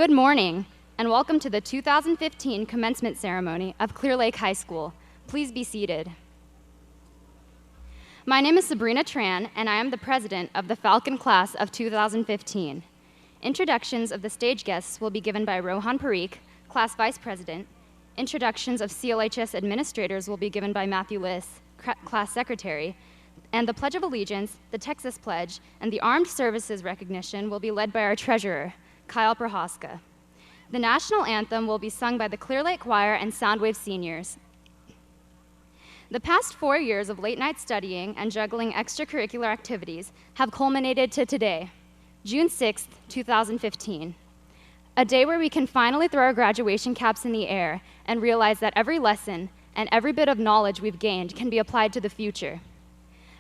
Good morning, and welcome to the 2015 commencement ceremony of Clear Lake High School. Please be seated. My name is Sabrina Tran, and I am the president of the Falcon class of 2015. Introductions of the stage guests will be given by Rohan Parikh, class vice president. Introductions of CLHS administrators will be given by Matthew Liss, class secretary. And the Pledge of Allegiance, the Texas Pledge, and the Armed Services recognition will be led by our treasurer, Kyle Prohaska. The national anthem will be sung by the Clear Lake Choir and Soundwave seniors. The past 4 years of late-night studying and juggling extracurricular activities have culminated to today, June 6th, 2015, a day where we can finally throw our graduation caps in the air and realize that every lesson and every bit of knowledge we've gained can be applied to the future.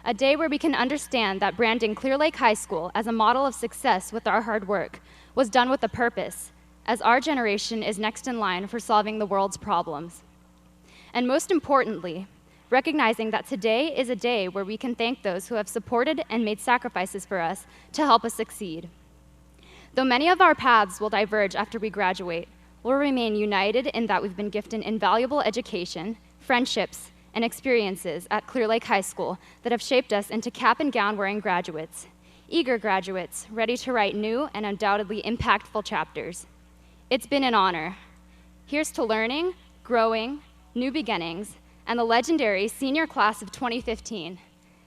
A day where we can understand that branding Clear Lake High School as a model of success with our hard work was done with a purpose, as our generation is next in line for solving the world's problems. And most importantly, recognizing that today is a day where we can thank those who have supported and made sacrifices for us to help us succeed. Though many of our paths will diverge after we graduate, we'll remain united in that we've been gifted invaluable education, friendships, and experiences at Clear Lake High School that have shaped us into cap and gown wearing graduates, eager graduates ready to write new and undoubtedly impactful chapters. It's been an honor. Here's to learning, growing, new beginnings, and the legendary senior class of 2015.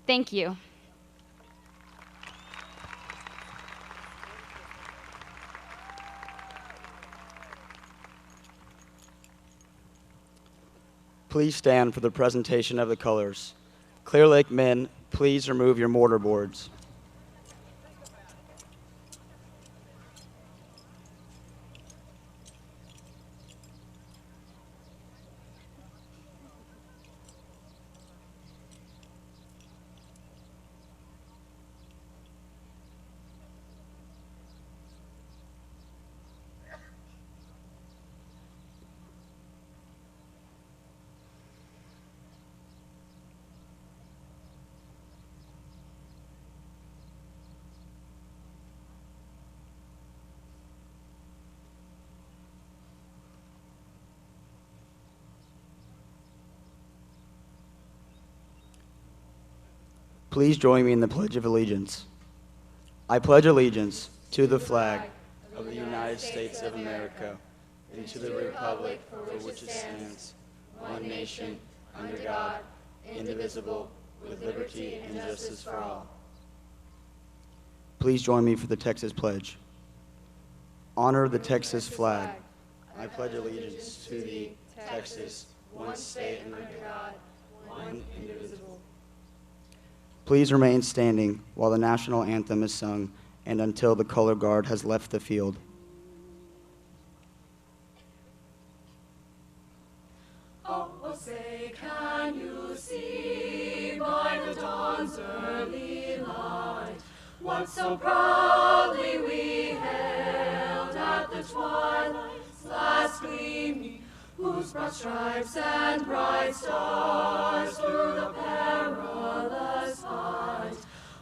Thank you. Please stand for the presentation of the colors. Clear Lake men, please remove your mortar boards. Please join me in the Pledge of Allegiance. I pledge allegiance to the flag of the United States of America and to the republic for which it stands, one nation, under God, indivisible, with liberty and justice for all. Please join me for the Texas Pledge. Honor the Texas flag. I pledge allegiance to thee, Texas, one state under God, one indivisible. Please remain standing while the national anthem is sung and until the color guard has left the field. Oh, say, can you see by the dawn's early light what so proudly we hailed at the twilight's last gleaming, whose broad stripes and bright stars through the perilous fight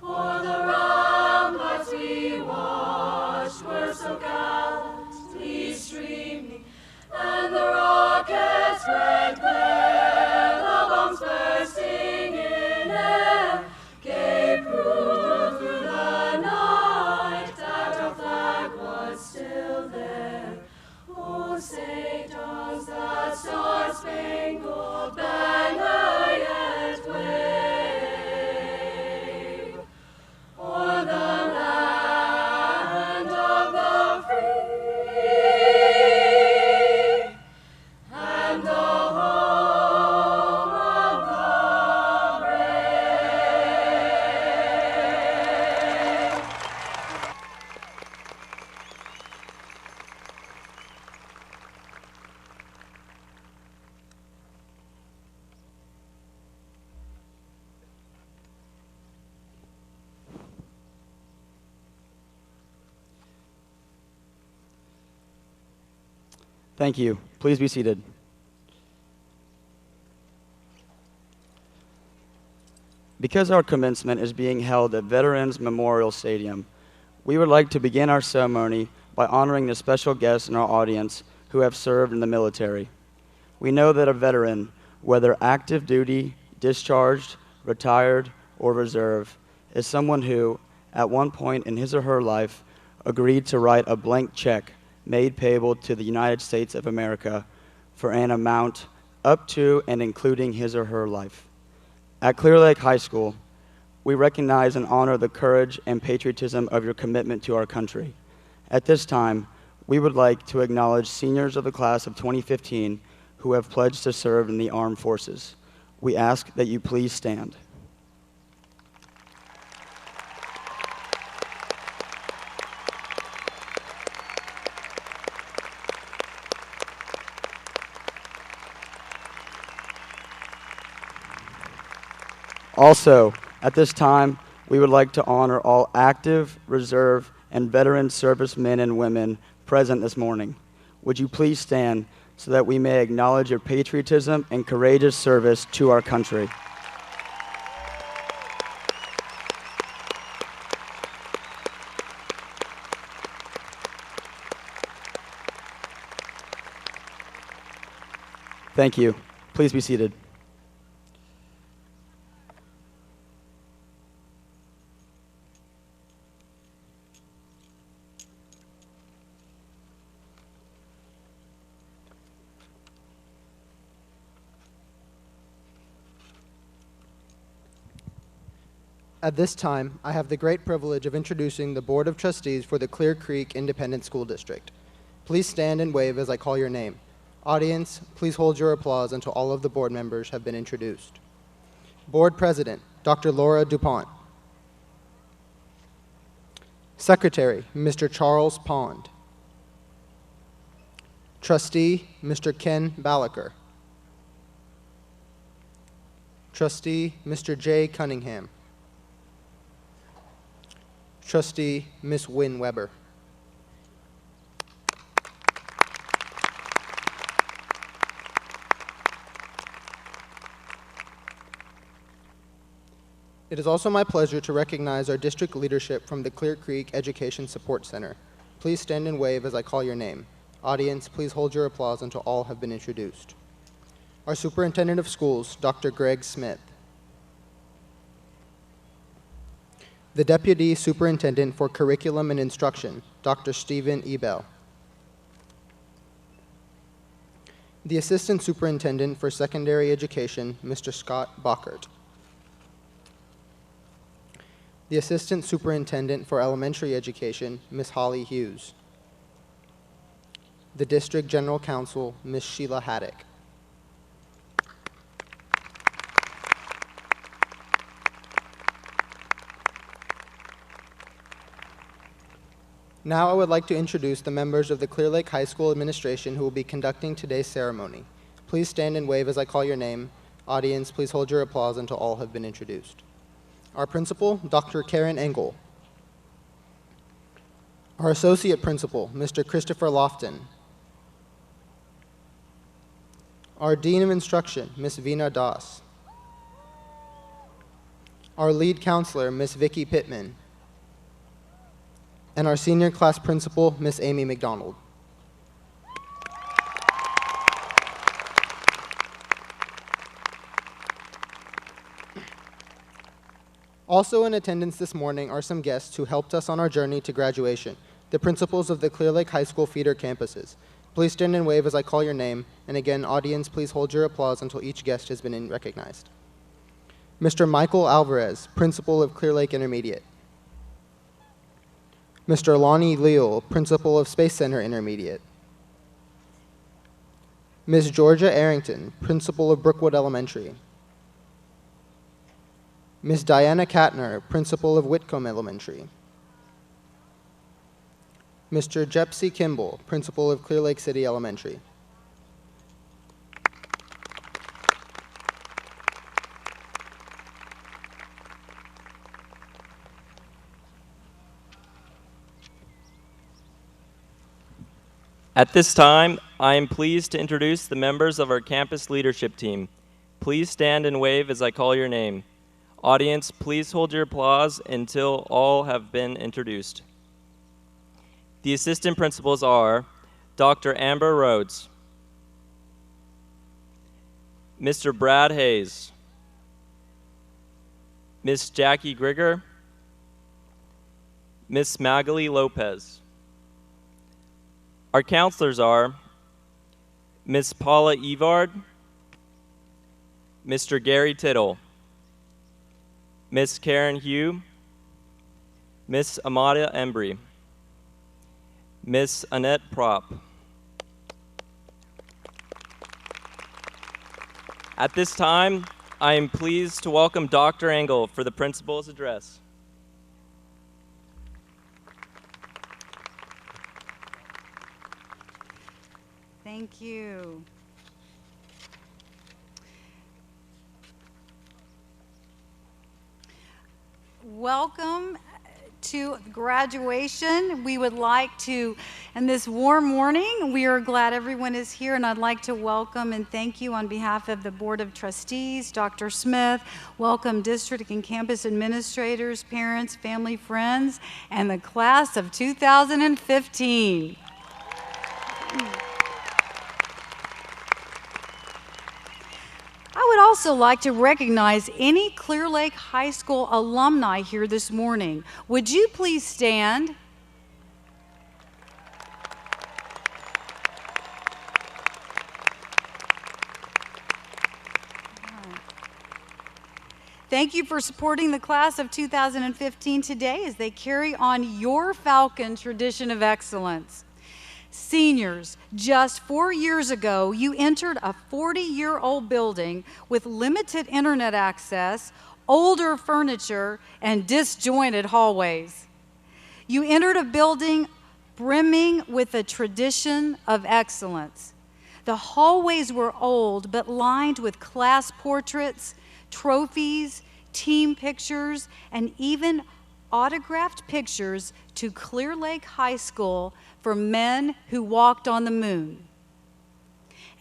o'er the ramparts we watched were so gallantly streaming, and the rockets' red glare, the bombs bursting in air, gave proof through the night that our flag was still there. Oh, say, does that star-spangled banner yet wave o'er the land of the free and the home of the brave? Thank you. Please be seated. Because our commencement is being held at Veterans Memorial Stadium, we would like to begin our ceremony by honoring the special guests in our audience who have served in the military. We know that a veteran, whether active duty, discharged, retired, or reserve, is someone who, at one point in his or her life, agreed to write a blank check made payable to the United States of America for an amount up to and including his or her life. At Clear Lake High School, we recognize and honor the courage and patriotism of your commitment to our country. At this time, we would like to acknowledge seniors of the class of 2015 who have pledged to serve in the armed forces. We ask that you please stand. Also, at this time, we would like to honor all active, reserve, and veteran servicemen and women present this morning. Would you please stand so that we may acknowledge your patriotism and courageous service to our country? Thank you. Please be seated. At this time, I have the great privilege of introducing the Board of Trustees for the Clear Creek Independent School District. Please stand and wave as I call your name. Audience, please hold your applause until all of the board members have been introduced. Board President, Dr. Laura DuPont. Secretary, Mr. Charles Pond. Trustee, Mr. Ken Ballaker. Trustee, Mr. Jay Cunningham. Trustee, Ms. Wynn Weber. It is also my pleasure to recognize our district leadership from the Clear Creek Education Support Center. Please stand and wave as I call your name. Audience, please hold your applause until all have been introduced. Our Superintendent of Schools, Dr. Greg Smith. The Deputy Superintendent for Curriculum and Instruction, Dr. Stephen Ebel. The Assistant Superintendent for Secondary Education, Mr. Scott Bockert. The Assistant Superintendent for Elementary Education, Ms. Holly Hughes. The District General Counsel, Ms. Sheila Haddock. Now I would like to introduce the members of the Clear Lake High School administration who will be conducting today's ceremony. Please stand and wave as I call your name. Audience, please hold your applause until all have been introduced. Our principal, Dr. Karen Engel. Our associate principal, Mr. Christopher Lofton. Our Dean of Instruction, Ms. Veena Das. Our lead counselor, Ms. Vicki Pittman. And our senior class principal, Miss Amy McDonald. Also in attendance this morning are some guests who helped us on our journey to graduation, the principals of the Clear Lake High School feeder campuses. Please stand and wave as I call your name, and again, audience, please hold your applause until each guest has been recognized. Mr. Michael Alvarez, principal of Clear Lake Intermediate. Mr. Lonnie Leal, principal of Space Center Intermediate. Ms. Georgia Arrington, principal of Brookwood Elementary. Ms. Diana Katner, principal of Whitcomb Elementary. Mr. Jepsy Kimball, principal of Clear Lake City Elementary. At this time, I am pleased to introduce the members of our campus leadership team. Please stand and wave as I call your name. Audience, please hold your applause until all have been introduced. The assistant principals are Dr. Amber Rhodes, Mr. Brad Hayes, Miss Jackie Grigger, Miss Magali Lopez. Our counselors are Miss Paula Evard, Mr. Gary Tittle, Miss Karen Hugh, Miss Amada Embry, Miss Annette Prop. At this time, I am pleased to welcome Dr. Engel for the principal's address. Thank you. Welcome to graduation. We would like to, in this warm morning, we are glad everyone is here, and I'd like to welcome and thank you on behalf of the Board of Trustees, Dr. Smith, welcome district and campus administrators, parents, family, friends, and the class of 2015. I would also like to recognize any Clear Lake High School alumni here this morning. Would you please stand? Thank you for supporting the class of 2015 today as they carry on your Falcon tradition of excellence. Seniors, just 4 years ago, you entered a 40-year-old building with limited internet access, older furniture, and disjointed hallways. You entered a building brimming with a tradition of excellence. The hallways were old, but lined with class portraits, trophies, team pictures, and even autographed pictures to Clear Lake High School for men who walked on the moon.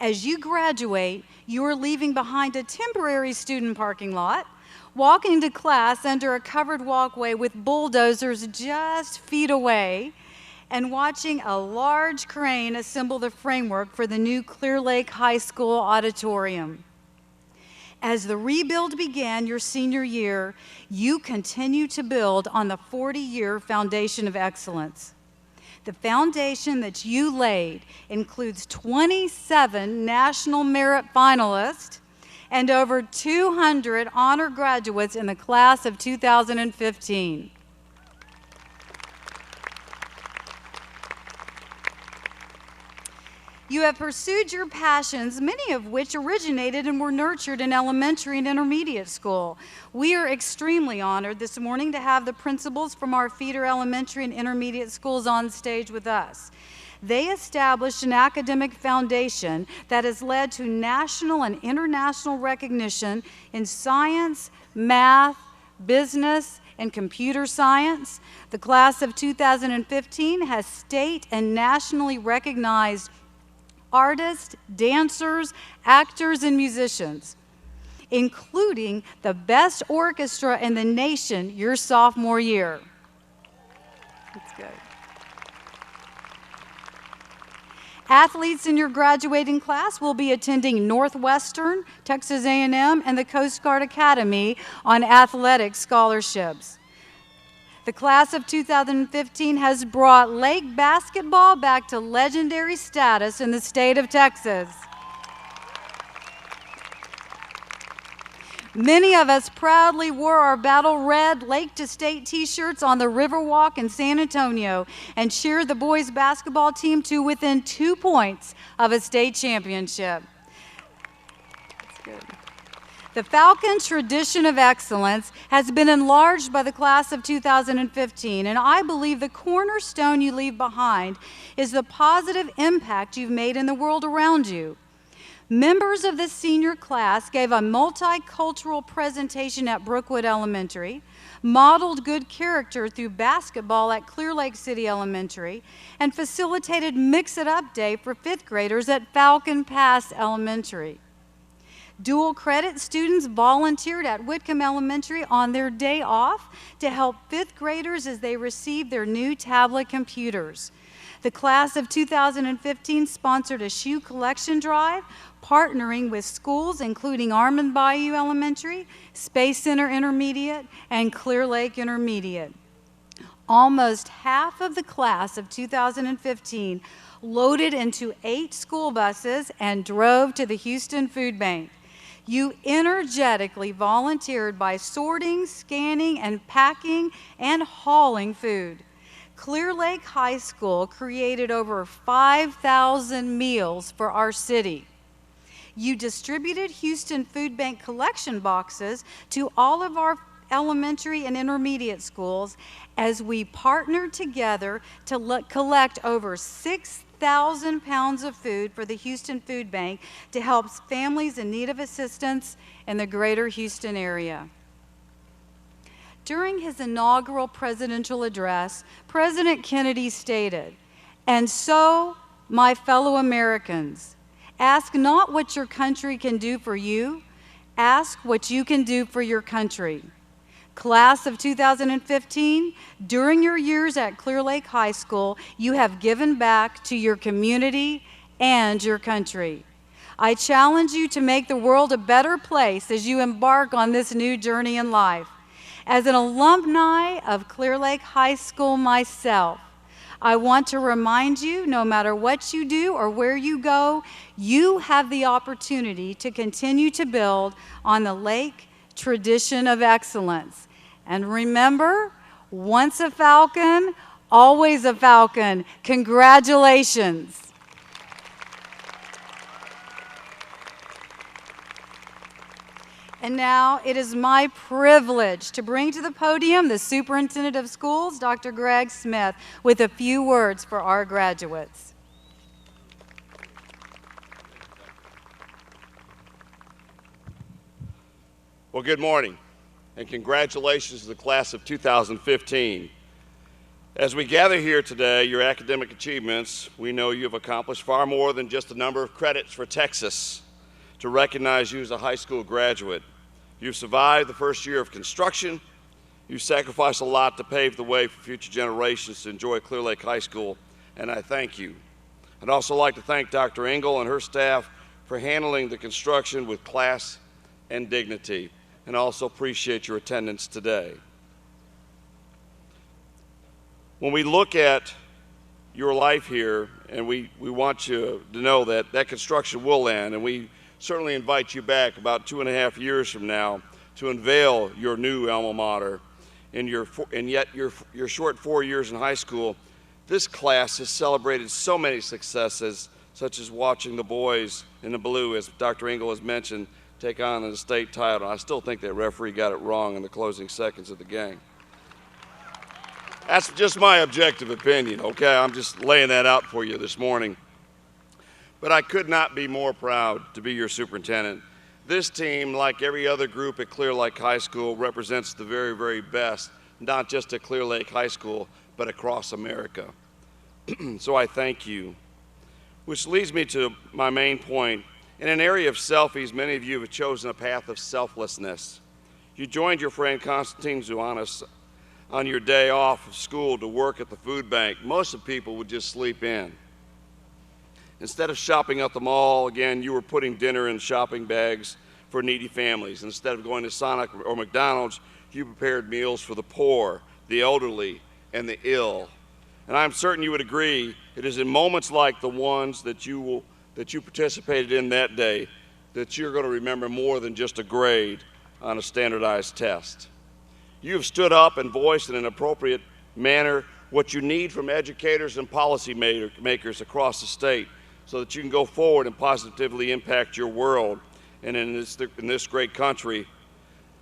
As you graduate, you are leaving behind a temporary student parking lot, walking to class under a covered walkway with bulldozers just feet away, and watching a large crane assemble the framework for the new Clear Lake High School auditorium. As the rebuild began your senior year, you continue to build on the 40-year foundation of excellence. The foundation that you laid includes 27 National Merit finalists and over 200 honor graduates in the class of 2015. You have pursued your passions, many of which originated and were nurtured in elementary and intermediate school. We are extremely honored this morning to have the principals from our feeder elementary and intermediate schools on stage with us. They established an academic foundation that has led to national and international recognition in science, math, business, and computer science. The class of 2015 has state and nationally recognized artists, dancers, actors, and musicians, including the best orchestra in the nation your sophomore year. That's good. Athletes in your graduating class will be attending Northwestern, Texas A&M, and the Coast Guard Academy on athletic scholarships. The class of 2015 has brought Lake basketball back to legendary status in the state of Texas. Many of us proudly wore our Battle Red Lake to State t-shirts on the Riverwalk in San Antonio and cheered the boys basketball team to within 2 points of a state championship. That's good. The Falcon tradition of excellence has been enlarged by the class of 2015, and I believe the cornerstone you leave behind is the positive impact you've made in the world around you. Members of the senior class gave a multicultural presentation at Brookwood Elementary, modeled good character through basketball at Clear Lake City Elementary, and facilitated Mix It Up Day for 5th graders at Falcon Pass Elementary. Dual credit students volunteered at Whitcomb Elementary on their day off to help 5th graders as they received their new tablet computers. The class of 2015 sponsored a shoe collection drive, partnering with schools including Armand Bayou Elementary, Space Center Intermediate, and Clear Lake Intermediate. Almost half of the class of 2015 loaded into 8 school buses and drove to the Houston Food Bank. You energetically volunteered by sorting, scanning, and packing and hauling food. Clear Lake High School created over 5,000 meals for our city. You distributed Houston Food Bank collection boxes to all of our elementary and intermediate schools as we partnered together to collect over 6,000 pounds of food for the Houston Food Bank to help families in need of assistance in the greater Houston area. During his inaugural presidential address, President Kennedy stated, "And so, my fellow Americans, ask not what your country can do for you, ask what you can do for your country." Class of 2015, during your years at Clear Lake High School, you have given back to your community and your country. I challenge you to make the world a better place as you embark on this new journey in life. As an alumni of Clear Lake High School myself, I want to remind you, no matter what you do or where you go, you have the opportunity to continue to build on the Lake tradition of excellence. And remember, once a Falcon, always a Falcon. Congratulations. And now it is my privilege to bring to the podium the Superintendent of Schools, Dr. Greg Smith, with a few words for our graduates. Well, good morning, and congratulations to the class of 2015. As we gather here today, your academic achievements, we know you have accomplished far more than just a number of credits for Texas to recognize you as a high school graduate. You've survived the first year of construction. You've sacrificed a lot to pave the way for future generations to enjoy Clear Lake High School, and I thank you. I'd also like to thank Dr. Engel and her staff for handling the construction with class and dignity, and also appreciate your attendance today. When we look at your life here, and we want you to know that that construction will end, and we certainly invite you back about 2.5 years from now to unveil your new alma mater. And yet your short 4 years in high school, this class has celebrated so many successes, such as watching the boys in the blue, as Dr. Engel has mentioned, take on the state title. I still think that referee got it wrong in the closing seconds of the game. That's just my objective opinion, okay? I'm just laying that out for you this morning. But I could not be more proud to be your superintendent. This team, like every other group at Clear Lake High School, represents the very, very best, not just at Clear Lake High School, but across America. So I thank you. Which leads me to my main point. In an area of selfies, many of you have chosen a path of selflessness. You joined your friend Constantine Zouanis on your day off of school to work at the food bank. Most of the people would just sleep in. Instead of shopping at the mall, again, you were putting dinner in shopping bags for needy families. Instead of going to Sonic or McDonald's, you prepared meals for the poor, the elderly, and the ill. And I'm certain you would agree, it is in moments like the ones that you participated in that day that you're going to remember more than just a grade on a standardized test. You have stood up and voiced in an appropriate manner what you need from educators and policy makers across the state so that you can go forward and positively impact your world. And in this great country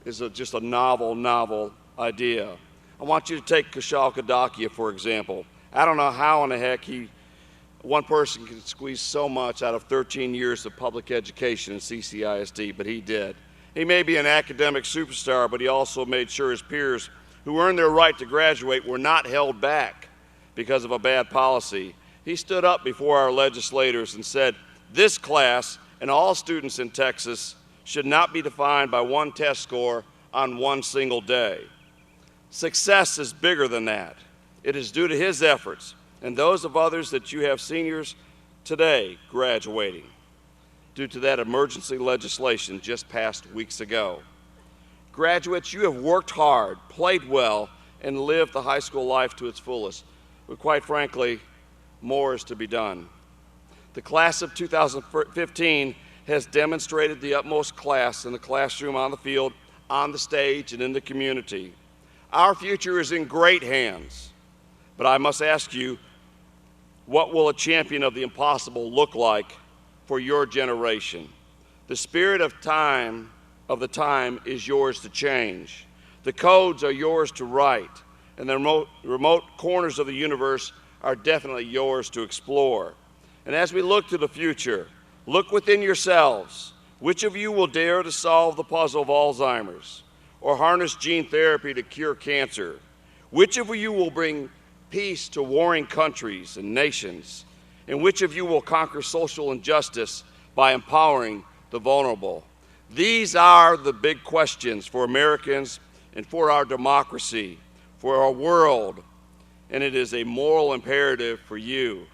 is just a novel idea. I want you to take Kushal Kadakia, for example. I don't know how in the heck one person can squeeze so much out of 13 years of public education in CCISD, but he did. He may be an academic superstar, but he also made sure his peers who earned their right to graduate were not held back because of a bad policy. He stood up before our legislators and said, this class and all students in Texas should not be defined by one test score on one single day. Success is bigger than that. It is due to his efforts and those of others that you have seniors today graduating due to that emergency legislation just passed weeks ago. Graduates, you have worked hard, played well, and lived the high school life to its fullest. But quite frankly, more is to be done. The class of 2015 has demonstrated the utmost class in the classroom, on the field, on the stage, and in the community. Our future is in great hands, but I must ask you, what will a champion of the impossible look like for your generation? The spirit of the time is yours to change. The codes are yours to write, and the remote corners of the universe are definitely yours to explore. And as we look to the future, look within yourselves. Which of you will dare to solve the puzzle of Alzheimer's or harness gene therapy to cure cancer? Which of you will bring peace to warring countries and nations? And which of you will conquer social injustice by empowering the vulnerable? These are the big questions for Americans and for our democracy, for our world, and it is a moral imperative for you.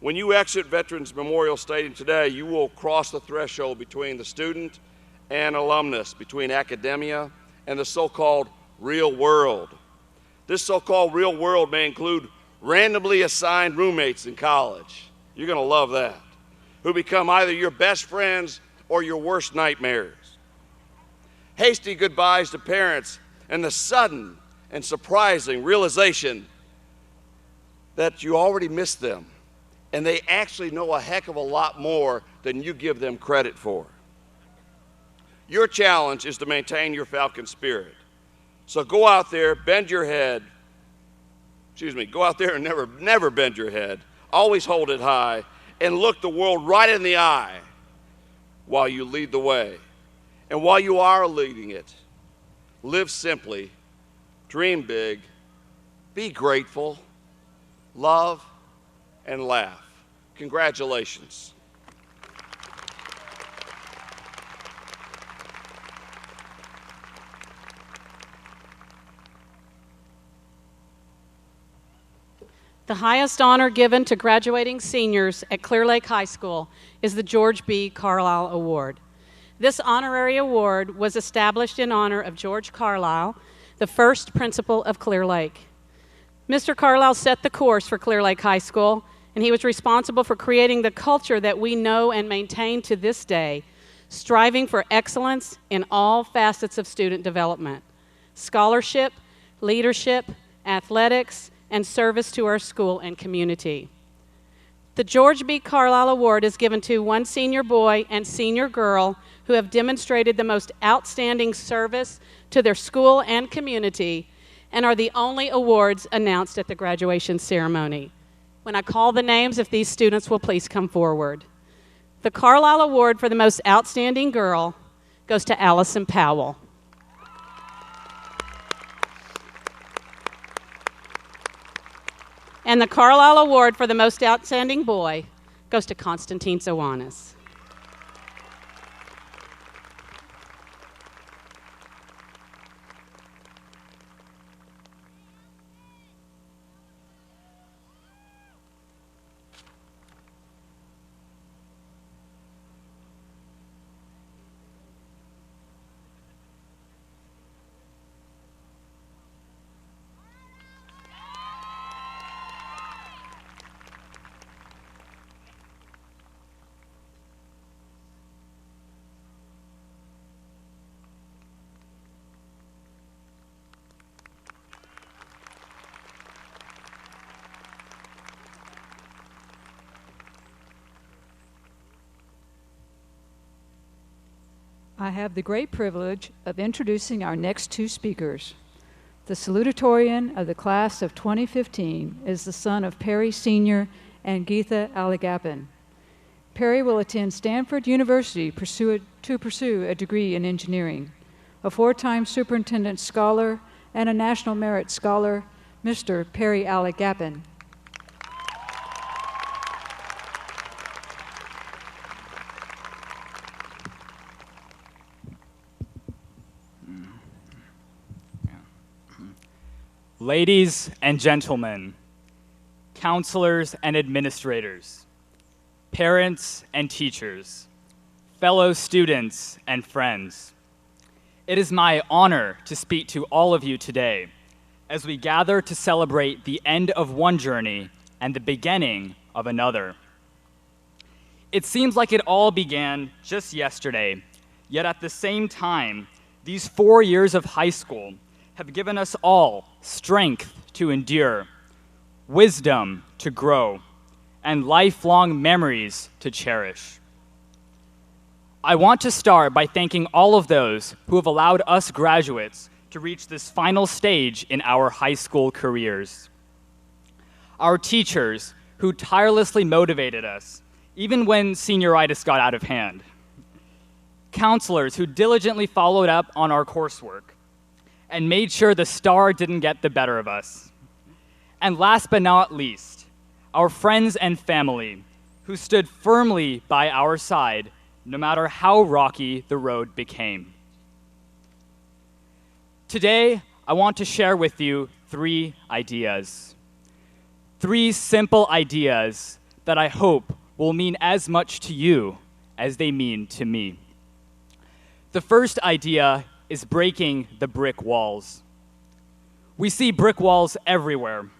When you exit Veterans Memorial Stadium today, you will cross the threshold between the student and alumnus, between academia and the so-called real world. This so-called real world may include randomly assigned roommates in college. You're going to love that. Who become either your best friends or your worst nightmares. Hasty goodbyes to parents and the sudden and surprising realization that you already missed them and they actually know a heck of a lot more than you give them credit for. Your challenge is to maintain your Falcon spirit. So go out there, bend your head. Go out there and never bend your head. Always hold it high and look the world right in the eye while you lead the way. And while you are leading it, live simply, dream big, be grateful, love, and laugh. Congratulations. The highest honor given to graduating seniors at Clear Lake High School is the George B. Carlisle Award. This honorary award was established in honor of George Carlisle, the first principal of Clear Lake. Mr. Carlisle set the course for Clear Lake High School, and he was responsible for creating the culture that we know and maintain to this day, striving for excellence in all facets of student development: scholarship, leadership, athletics, and service to our school and community. The George B. Carlisle Award is given to one senior boy and senior girl who have demonstrated the most outstanding service to their school and community and are the only awards announced at the graduation ceremony. When I call the names, if these students will please come forward. The Carlisle Award for the most outstanding girl goes to Allison Powell. And the Carlisle Award for the most outstanding boy goes to Constantine Zawanis. I have the great privilege of introducing our next two speakers. The salutatorian of the class of 2015 is the son of Perry Sr. and Geetha Alagappan. Perry will attend Stanford University to pursue a degree in engineering. A four-time superintendent scholar and a National Merit Scholar, Mr. Perry Alagappan. Ladies and gentlemen, counselors and administrators, parents and teachers, fellow students and friends. It is my honor to speak to all of you today as we gather to celebrate the end of one journey and the beginning of another. It seems like it all began just yesterday, yet at the same time, these 4 years of high school have given us all strength to endure, wisdom to grow, and lifelong memories to cherish. I want to start by thanking all of those who have allowed us graduates to reach this final stage in our high school careers. Our teachers who tirelessly motivated us, even when senioritis got out of hand. Counselors who diligently followed up on our coursework and made sure the star didn't get the better of us. And last but not least, our friends and family who stood firmly by our side no matter how rocky the road became. Today, I want to share with you 3 ideas. 3 simple ideas that I hope will mean as much to you as they mean to me. The first idea is breaking the brick walls. We see brick walls everywhere,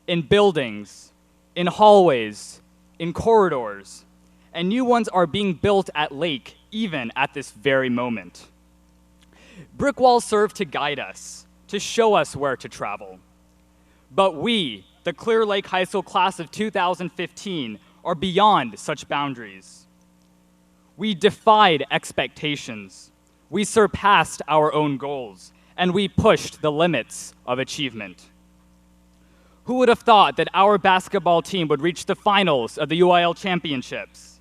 in buildings, in hallways, in corridors, and new ones are being built at Lake even at this very moment. Brick walls serve to guide us, to show us where to travel. But we, the Clear Lake High School class of 2015, are beyond such boundaries. We defied expectations. We surpassed our own goals, and we pushed the limits of achievement. Who would have thought that our basketball team would reach the finals of the UIL championships?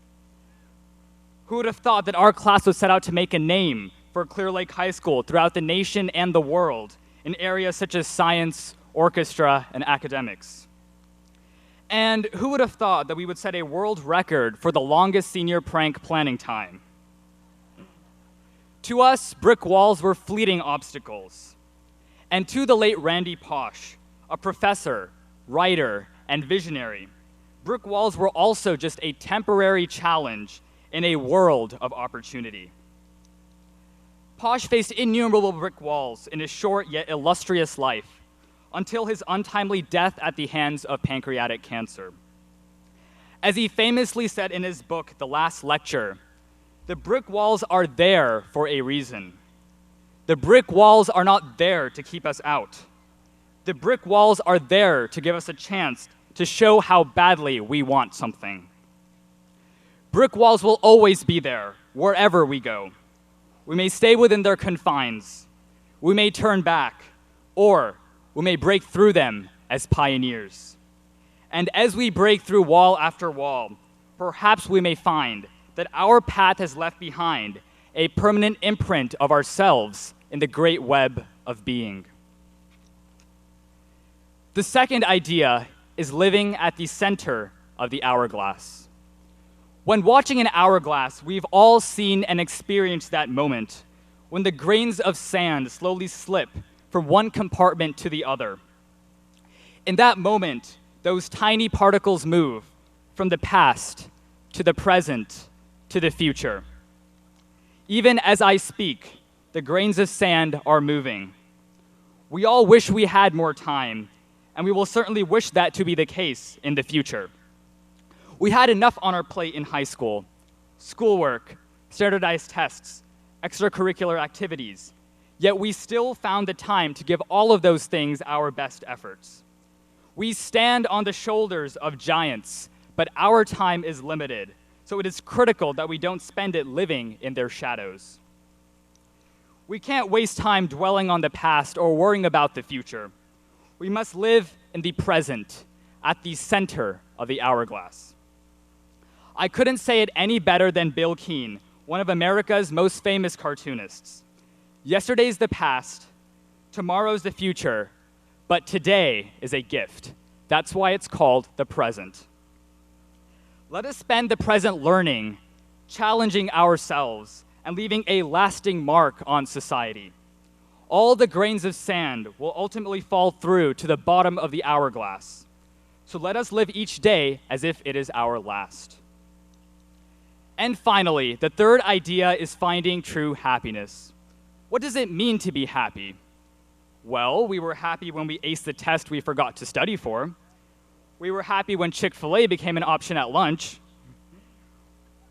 Who would have thought that our class would set out to make a name for Clear Lake High School throughout the nation and the world in areas such as science, orchestra, and academics? And who would have thought that we would set a world record for the longest senior prank planning time? To us, brick walls were fleeting obstacles. And to the late Randy Posh, a professor, writer, and visionary, brick walls were also just a temporary challenge in a world of opportunity. Posh faced innumerable brick walls in his short yet illustrious life until his untimely death at the hands of pancreatic cancer. As he famously said in his book, The Last Lecture, the brick walls are there for a reason. The brick walls are not there to keep us out. The brick walls are there to give us a chance to show how badly we want something. Brick walls will always be there, wherever we go. We may stay within their confines. We may turn back, or we may break through them as pioneers. And as we break through wall after wall, perhaps we may find that our path has left behind a permanent imprint of ourselves in the great web of being. The second idea is living at the center of the hourglass. When watching an hourglass, we've all seen and experienced that moment when the grains of sand slowly slip from one compartment to the other. In that moment, those tiny particles move from the past to the present to the future. Even as I speak, the grains of sand are moving. We all wish we had more time, and we will certainly wish that to be the case in the future. We had enough on our plate in high school: schoolwork, standardized tests, extracurricular activities, yet we still found the time to give all of those things our best efforts. We stand on the shoulders of giants, but our time is limited, so it is critical that we don't spend it living in their shadows. We can't waste time dwelling on the past or worrying about the future. We must live in the present, at the center of the hourglass. I couldn't say it any better than Bill Keane, one of America's most famous cartoonists. Yesterday's the past, tomorrow's the future, but today is a gift. That's why it's called the present. Let us spend the present learning, challenging ourselves, and leaving a lasting mark on society. All the grains of sand will ultimately fall through to the bottom of the hourglass. So let us live each day as if it is our last. And finally, the third idea is finding true happiness. What does it mean to be happy? Well, we were happy when we aced the test we forgot to study for. We were happy when Chick-fil-A became an option at lunch.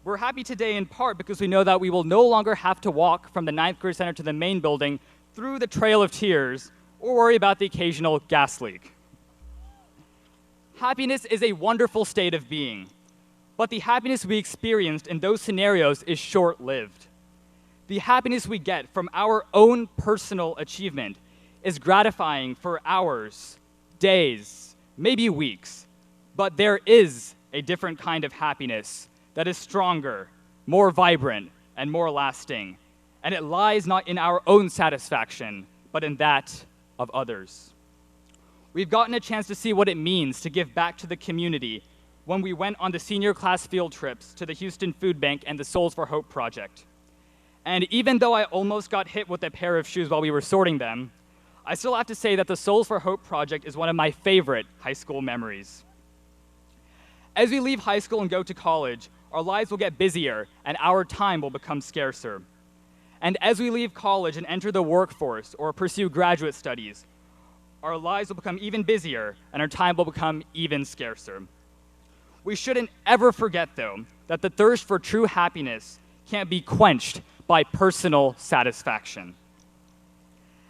We're happy today in part because we know that we will no longer have to walk from the 9th grade center to the main building through the Trail of Tears or worry about the occasional gas leak. Happiness is a wonderful state of being, but the happiness we experienced in those scenarios is short-lived. The happiness we get from our own personal achievement is gratifying for hours, days, maybe weeks, but there is a different kind of happiness that is stronger, more vibrant, and more lasting, and it lies not in our own satisfaction, but in that of others. We've gotten a chance to see what it means to give back to the community when we went on the senior class field trips to the Houston Food Bank and the Souls for Hope project. And even though I almost got hit with a pair of shoes while we were sorting them, I still have to say that the Souls for Hope project is one of my favorite high school memories. As we leave high school and go to college, our lives will get busier and our time will become scarcer. And as we leave college and enter the workforce or pursue graduate studies, our lives will become even busier and our time will become even scarcer. We shouldn't ever forget, though, that the thirst for true happiness can't be quenched by personal satisfaction.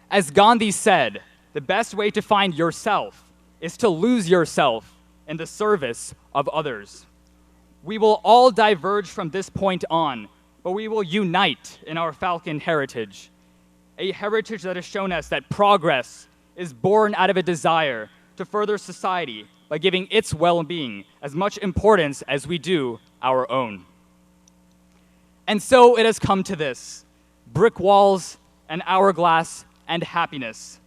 As Gandhi said, the best way to find yourself is to lose yourself in the service of others. We will all diverge from this point on, but we will unite in our Falcon heritage, a heritage that has shown us that progress is born out of a desire to further society by giving its well-being as much importance as we do our own. And so it has come to this: brick walls, an hourglass, and happiness.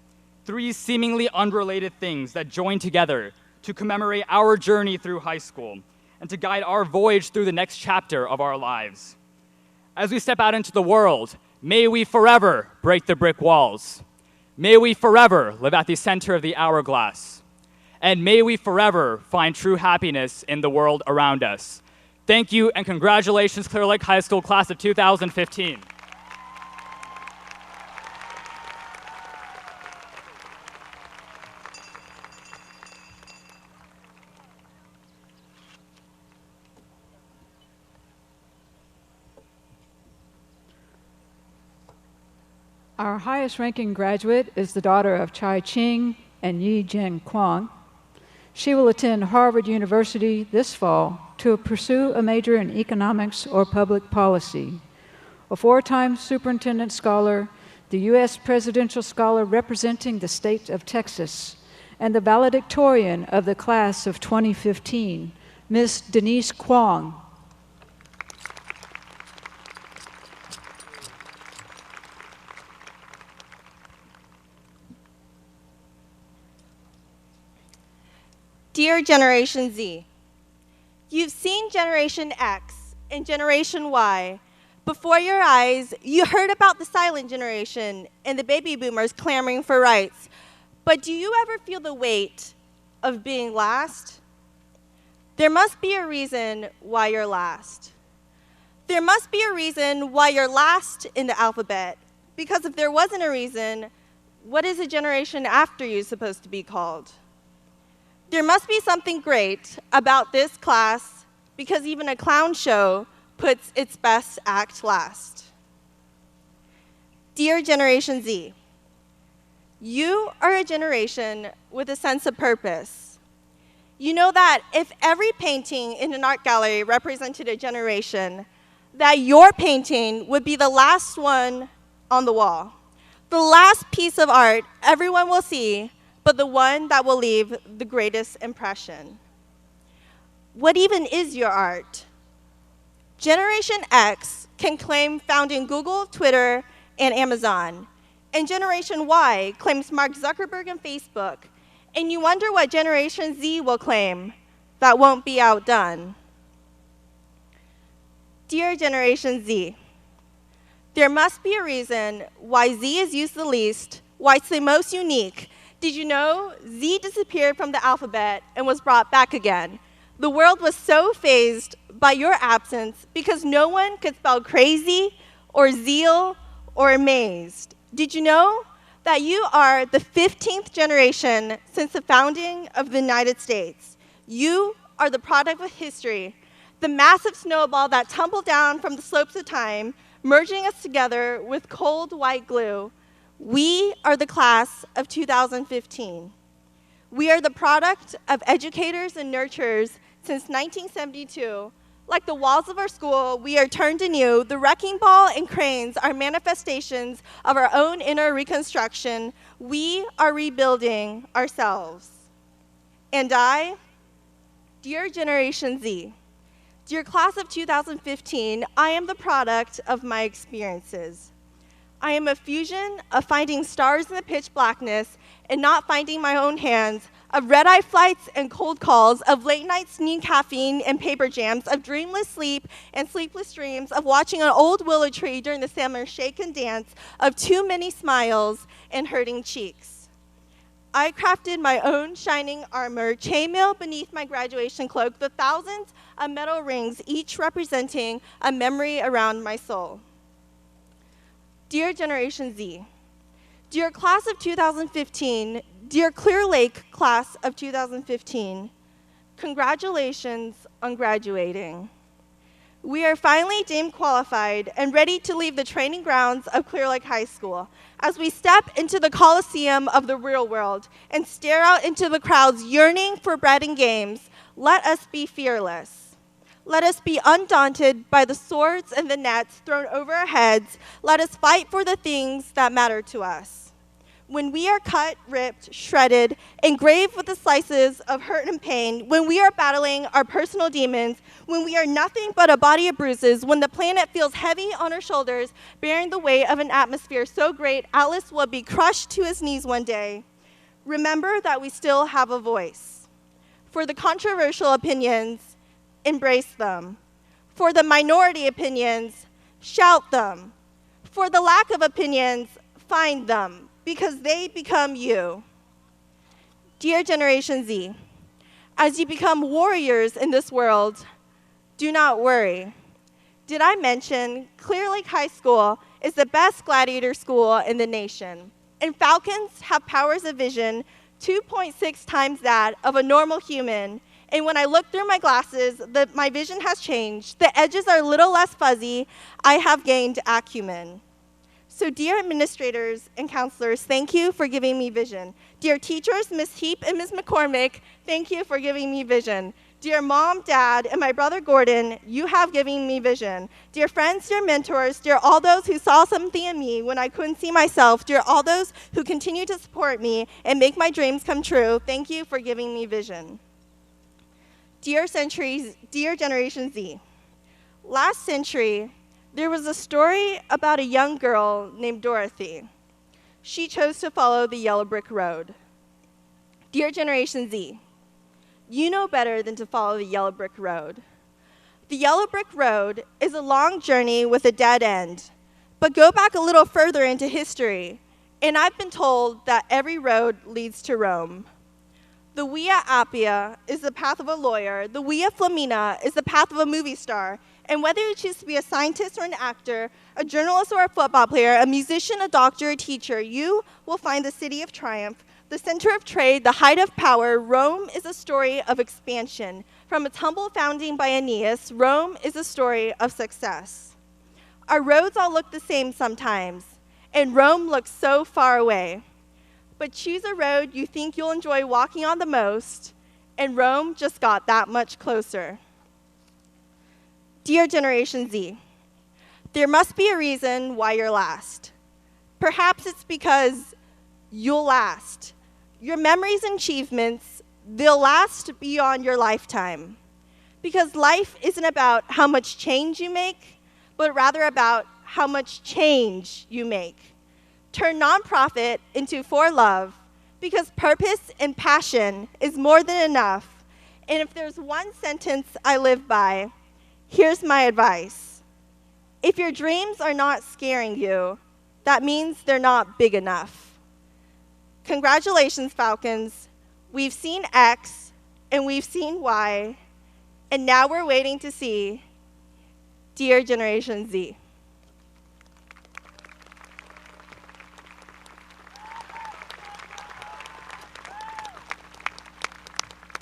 Three seemingly unrelated things that join together to commemorate our journey through high school and to guide our voyage through the next chapter of our lives. As we step out into the world, may we forever break the brick walls. May we forever live at the center of the hourglass. And may we forever find true happiness in the world around us. Thank you and congratulations, Clear Lake High School class of 2015. Our highest ranking graduate is the daughter of Chai Ching and Yi Jin Kwang. She will attend Harvard University this fall to pursue a major in economics or public policy. A four-time superintendent scholar, the U.S. Presidential Scholar representing the state of Texas, and the valedictorian of the class of 2015, Ms. Denise Kwong. Dear Generation Z, you've seen Generation X and Generation Y. Before your eyes, you heard about the silent generation and the baby boomers clamoring for rights. But do you ever feel the weight of being last? There must be a reason why you're last. There must be a reason why you're last in the alphabet. Because if there wasn't a reason, what is a generation after you supposed to be called? There must be something great about this class because even a clown show puts its best act last. Dear Generation Z, you are a generation with a sense of purpose. You know that if every painting in an art gallery represented a generation, that your painting would be the last one on the wall, the last piece of art everyone will see, but the one that will leave the greatest impression. What even is your art? Generation X can claim founding Google, Twitter, and Amazon. And Generation Y claims Mark Zuckerberg and Facebook. And you wonder what Generation Z will claim that won't be outdone. Dear Generation Z, there must be a reason why Z is used the least, why it's the most unique, Did you know Z disappeared from the alphabet and was brought back again? The world was so fazed by your absence because no one could spell crazy or zeal or amazed. Did you know that you are the 15th generation since the founding of the United States? You are the product of history, the massive snowball that tumbled down from the slopes of time, merging us together with cold white glue. We are the class of 2015. We are the product of educators and nurturers since 1972. Like the walls of our school, we are turned anew. The wrecking ball and cranes are manifestations of our own inner reconstruction. We are rebuilding ourselves. And I, dear Generation Z, dear class of 2015, I am the product of my experiences. I am a fusion of finding stars in the pitch blackness and not finding my own hands, of red-eye flights and cold calls, of late nights needing caffeine and paper jams, of dreamless sleep and sleepless dreams, of watching an old willow tree during the summer shake and dance, of too many smiles and hurting cheeks. I crafted my own shining armor, chainmail beneath my graduation cloak, the thousands of metal rings, each representing a memory around my soul. Dear Generation Z, dear class of 2015, dear Clear Lake class of 2015, congratulations on graduating. We are finally deemed qualified and ready to leave the training grounds of Clear Lake High School as we step into the coliseum of the real world and stare out into the crowds yearning for bread and games. Let us be fearless. Let us be undaunted by the swords and the nets thrown over our heads. Let us fight for the things that matter to us. When we are cut, ripped, shredded, engraved with the slices of hurt and pain, when we are battling our personal demons, when we are nothing but a body of bruises, when the planet feels heavy on our shoulders, bearing the weight of an atmosphere so great Atlas will be crushed to his knees one day, remember that we still have a voice. For the controversial opinions, embrace them. For the minority opinions, shout them. For the lack of opinions, find them, because they become you. Dear Generation Z, as you become warriors in this world, do not worry. Did I mention Clear Lake High School is the best gladiator school in the nation? And Falcons have powers of vision 2.6 times that of a normal human. And when I look through my glasses, my vision has changed. The edges are a little less fuzzy. I have gained acumen. So dear administrators and counselors, thank you for giving me vision. Dear teachers, Ms. Heap and Ms. McCormick, thank you for giving me vision. Dear mom, dad, and my brother Gordon, you have given me vision. Dear friends, dear mentors, dear all those who saw something in me when I couldn't see myself, dear all those who continue to support me and make my dreams come true, thank you for giving me vision. Dear Generation Z, last century, there was a story about a young girl named Dorothy. She chose to follow the yellow brick road. Dear Generation Z, you know better than to follow the yellow brick road. The yellow brick road is a long journey with a dead end, but go back a little further into history, and I've been told that every road leads to Rome. The Via Appia is the path of a lawyer. The Via Flaminia is the path of a movie star. And whether you choose to be a scientist or an actor, a journalist or a football player, a musician, a doctor, a teacher, you will find the city of triumph, the center of trade, the height of power. Rome is a story of expansion. From its humble founding by Aeneas, Rome is a story of success. Our roads all look the same sometimes, and Rome looks so far away. But choose a road you think you'll enjoy walking on the most, and Rome just got that much closer. Dear Generation Z, there must be a reason why you're last. Perhaps it's because you'll last. Your memories and achievements, they'll last beyond your lifetime. Because life isn't about how much change you make, but rather about how much change you make. Turn nonprofit into for love, because purpose and passion is more than enough. And if there's one sentence I live by, here's my advice. If your dreams are not scaring you, that means they're not big enough. Congratulations, Falcons. We've seen X and we've seen Y, and now we're waiting to see Dear Generation Z.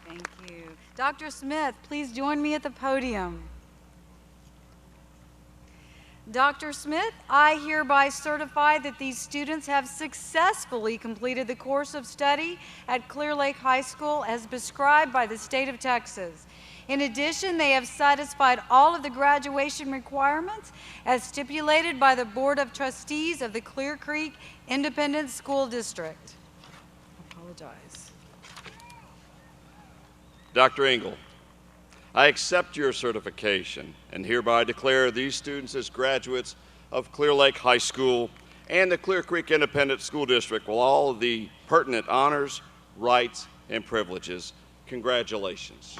Thank you. Dr. Smith, please join me at the podium. Dr. Smith, I hereby certify that these students have successfully completed the course of study at Clear Lake High School as prescribed by the state of Texas. In addition, they have satisfied all of the graduation requirements as stipulated by the Board of Trustees of the Clear Creek Independent School District. I apologize. Dr. Engel, I accept your certification and hereby declare these students as graduates of Clear Lake High School and the Clear Creek Independent School District with all of the pertinent honors, rights, and privileges. Congratulations.